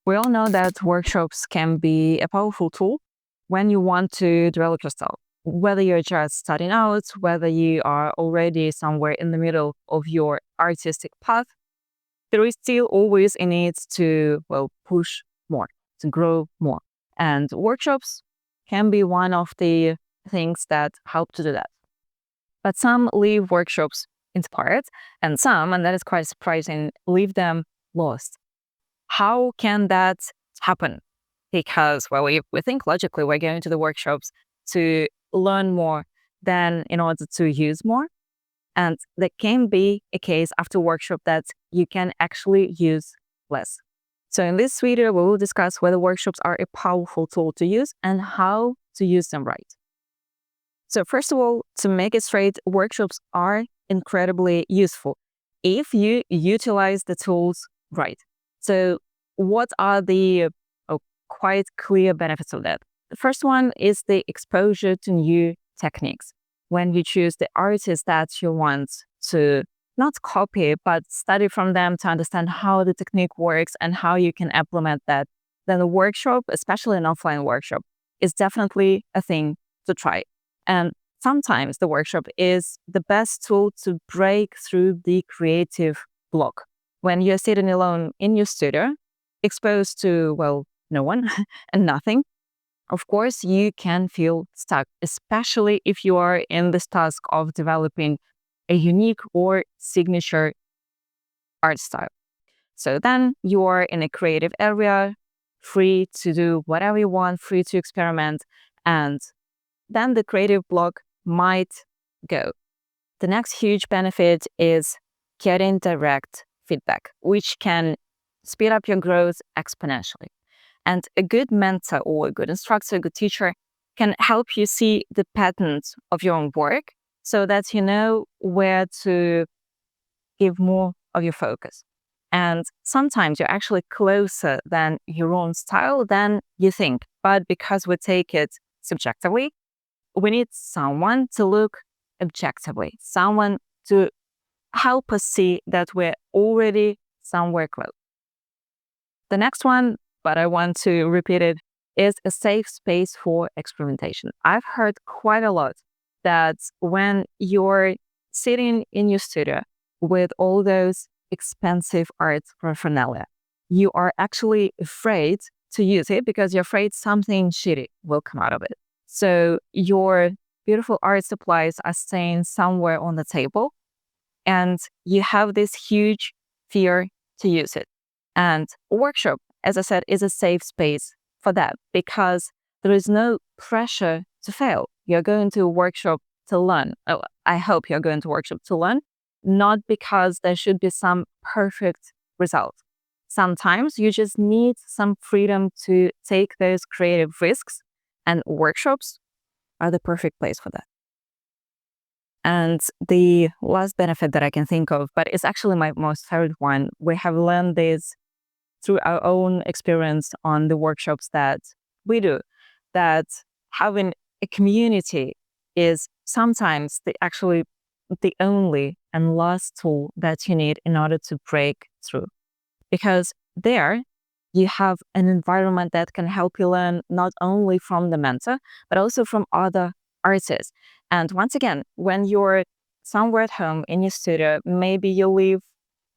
We all know that workshops can be a powerful tool when you want to develop yourself. Whether you're just starting out, whether you are already somewhere in the middle of your artistic path, there is still always a need to, push more, to grow more. And workshops can be one of the things that help to do that. But some leave workshops inspired, and some, and that is quite surprising, leave them lost. How can that happen? Because, we think logically we're going to the workshops to learn more than in order to use more. And there can be a case after workshop that you can actually use less. So in this video, we will discuss whether workshops are a powerful tool to use and how to use them right. So first of all, to make it straight, workshops are incredibly useful if you utilize the tools right. So what are the quite clear benefits of that? The first one is the exposure to new techniques. When you choose the artists that you want to not copy, but study from them to understand how the technique works and how you can implement that, then the workshop, especially an offline workshop, is definitely a thing to try. And sometimes the workshop is the best tool to break through the creative block. When you're sitting alone in your studio, exposed to, no one and nothing, of course, you can feel stuck, especially if you are in this task of developing a unique or signature art style. So then you are in a creative area, free to do whatever you want, free to experiment, and then the creative block might go. The next huge benefit is getting direct feedback, which can speed up your growth exponentially. And a good mentor or a good instructor, a good teacher can help you see the patterns of your own work so that you know where to give more of your focus. And sometimes you're actually closer than your own style than you think. But because we take it subjectively, we need someone to look objectively, someone to help us see that we're already somewhere close. The next one, but I want to repeat it, is a safe space for experimentation. I've heard quite a lot that when you're sitting in your studio with all those expensive art paraphernalia, you are actually afraid to use it because you're afraid something shitty will come out of it. So your beautiful art supplies are staying somewhere on the table and you have this huge fear to use it. And workshop, as I said, is a safe space for that because there is no pressure to fail. You're going to a workshop to learn. Oh, I hope you're going to workshop to learn, not because there should be some perfect result. Sometimes you just need some freedom to take those creative risks, and workshops are the perfect place for that. And the last benefit that I can think of, but it's actually my most favorite one, we have learned this through our own experience on the workshops that we do, that having a community is sometimes the only and last tool that you need in order to break through. Because there you have an environment that can help you learn not only from the mentor, but also from other artists. And once again, when you're somewhere at home in your studio, maybe you live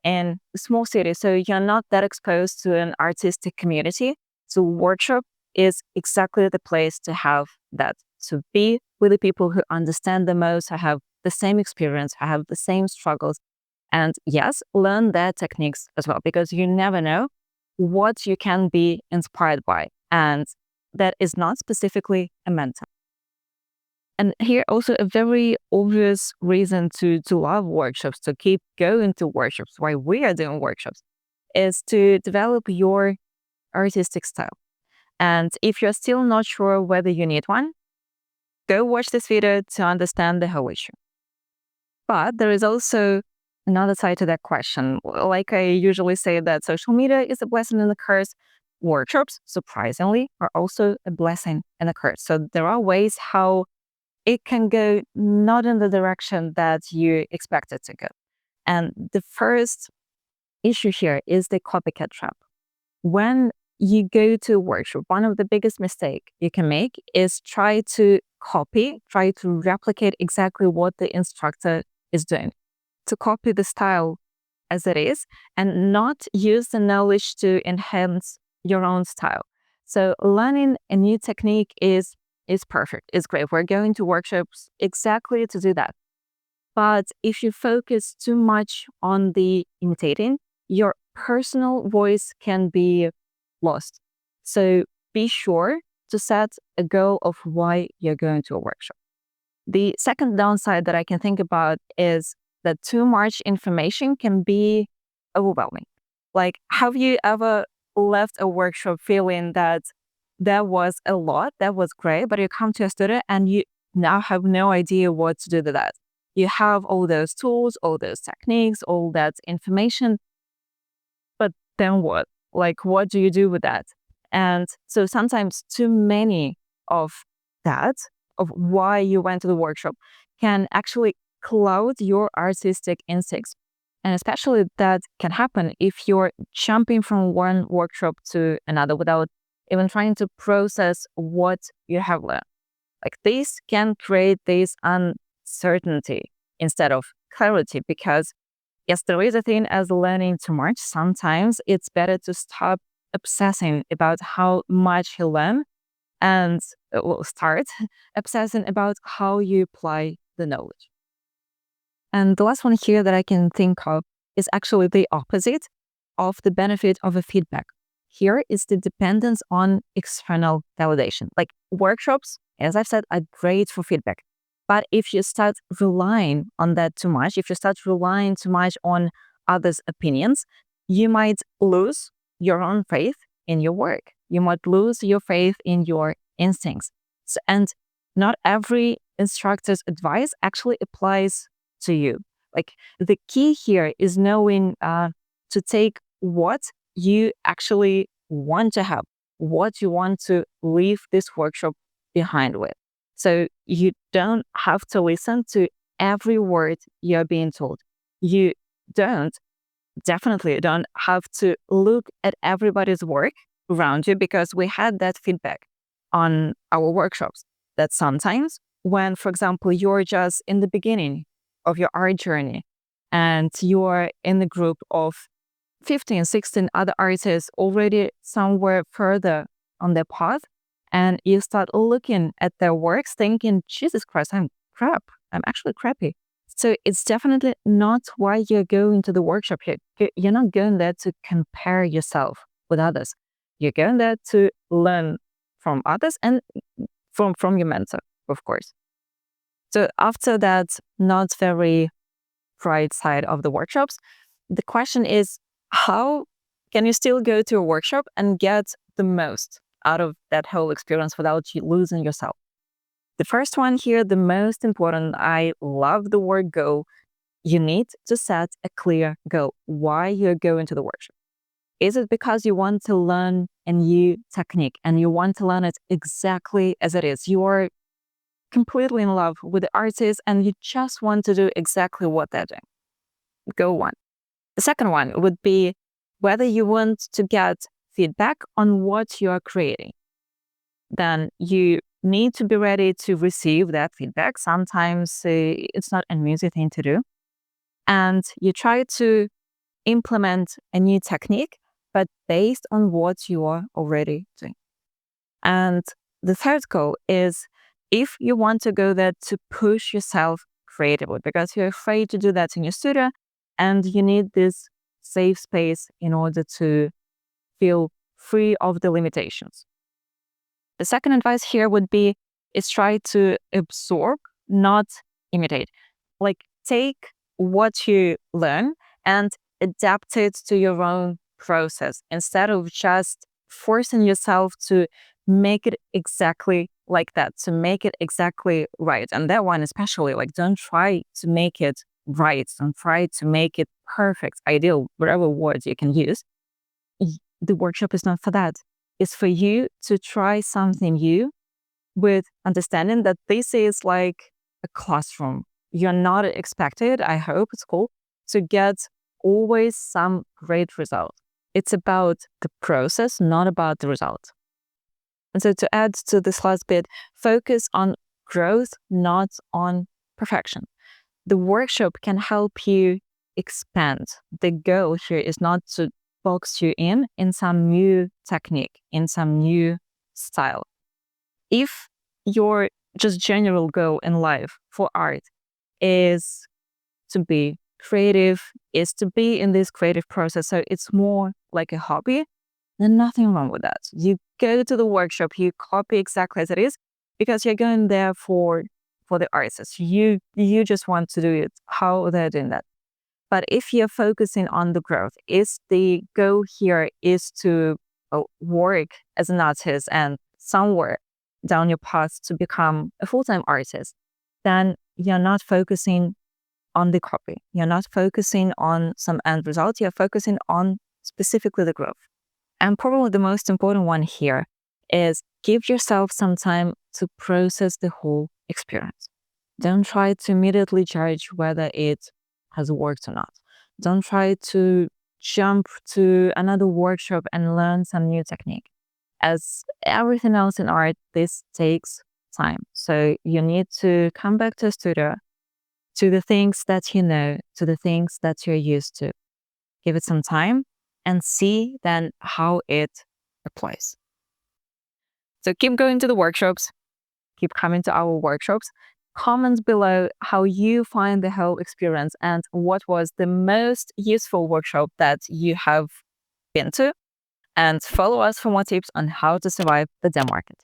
in a small city, so you're not that exposed to an artistic community. So workshop is exactly the place to have that, to be with the people who understand the most, who have the same experience, who have the same struggles. And yes, learn their techniques as well, because you never know what you can be inspired by. And that is not specifically a mentor. And here also a very obvious reason to love workshops, to keep going to workshops, why we are doing workshops, is to develop your artistic style. And if you're still not sure whether you need one, go watch this video to understand the whole issue. But there is also another side to that question. Like I usually say that social media is a blessing and a curse. Workshops, surprisingly, are also a blessing and a curse. So there are ways how it can go not in the direction that you expect it to go. And the first issue here is the copycat trap. When you go to a workshop, one of the biggest mistakes you can make is try to replicate exactly what the instructor is doing, to copy the style as it is and not use the knowledge to enhance your own style. So learning a new technique is perfect. It's great. We're going to workshops exactly to do that. But if you focus too much on the imitating, your personal voice can be lost. So be sure to set a goal of why you're going to a workshop. The second downside that I can think about is that too much information can be overwhelming. Like, have you ever left a workshop feeling that that was a lot, that was great, but you come to a studio and you now have no idea what to do with that? You have all those tools, all those techniques, all that information, but then what? Like, what do you do with that? And so sometimes too many of that, of why you went to the workshop, can actually cloud your artistic instincts. And especially that can happen if you're jumping from one workshop to another without even trying to process what you have learned. Like, this can create this uncertainty instead of clarity, because yes, there is a thing as learning too much. Sometimes it's better to stop obsessing about how much you learn and start obsessing about how you apply the knowledge. And the last one here that I can think of is actually the opposite of the benefit of a feedback. Here is the dependence on external validation. Like, workshops, as I've said, are great for feedback. But if you start relying on that too much, if you start relying too much on others' opinions, you might lose your own faith in your work. You might lose your faith in your instincts. And not every instructor's advice actually applies to you. Like, the key here is knowing to take what you actually want to have, what you want to leave this workshop behind with. So you don't have to listen to every word you're being told. You definitely don't have to look at everybody's work around you, because we had that feedback on our workshops that sometimes when, for example, you're just in the beginning of your art journey and you're in a group of 15, 16 other artists already somewhere further on their path, and you start looking at their works thinking, Jesus Christ, I'm crap. I'm actually crappy. So it's definitely not why you're going to the workshop here. You're not going there to compare yourself with others. You're going there to learn from others and from your mentor, of course. So after that not very bright side of the workshops, the question is, how can you still go to a workshop and get the most out of that whole experience without you losing yourself? The first one here, the most important, I love the word goal. You need to set a clear goal. Why you're going to the workshop? Is it because you want to learn a new technique and you want to learn it exactly as it is? You are completely in love with the artist and you just want to do exactly what they're doing. Goal one. The second one would be whether you want to get feedback on what you are creating. Then you need to be ready to receive that feedback. Sometimes it's not an easy thing to do. And you try to implement a new technique, but based on what you are already doing. And the third goal is, if you want to go there to push yourself creatively, because you're afraid to do that in your studio and you need this safe space in order to feel free of the limitations. The second advice here would be is try to absorb, not imitate. Like, take what you learn and adapt it to your own process instead of just forcing yourself to make it exactly like that, to make it exactly right. And that one especially, like, don't try to make it right. Don't try to make it perfect, ideal, whatever words you can use. The workshop is not for that. It's for you to try something new with understanding that this is like a classroom. You're not expected, I hope it's cool, to get always some great result. It's about the process, not about the result. And so to add to this last bit, focus on growth, not on perfection. The workshop can help you expand. The goal here is not to box you in some new technique, in some new style. If your just general goal in life for art is to be creative, is to be in this creative process, so it's more like a hobby, then nothing wrong with that. You go to the workshop, you copy exactly as it is because you're going there for the artists. You just want to do it how they're doing that. But if you're focusing on the growth, is the goal here is to work as an artist and somewhere down your path to become a full-time artist, then you're not focusing on the copy. You're not focusing on some end result. You're focusing on specifically the growth. And probably the most important one here is give yourself some time to process the whole experience. Don't try to immediately judge whether it has worked or not. Don't try to jump to another workshop and learn some new technique. As everything else in art, this takes time. So you need to come back to a studio, to the things that you know, to the things that you're used to. Give it some time and see then how it applies. So keep going to the workshops, keep coming to our workshops. Comment below how you find the whole experience and what was the most useful workshop that you have been to. And follow us for more tips on how to survive the dev market.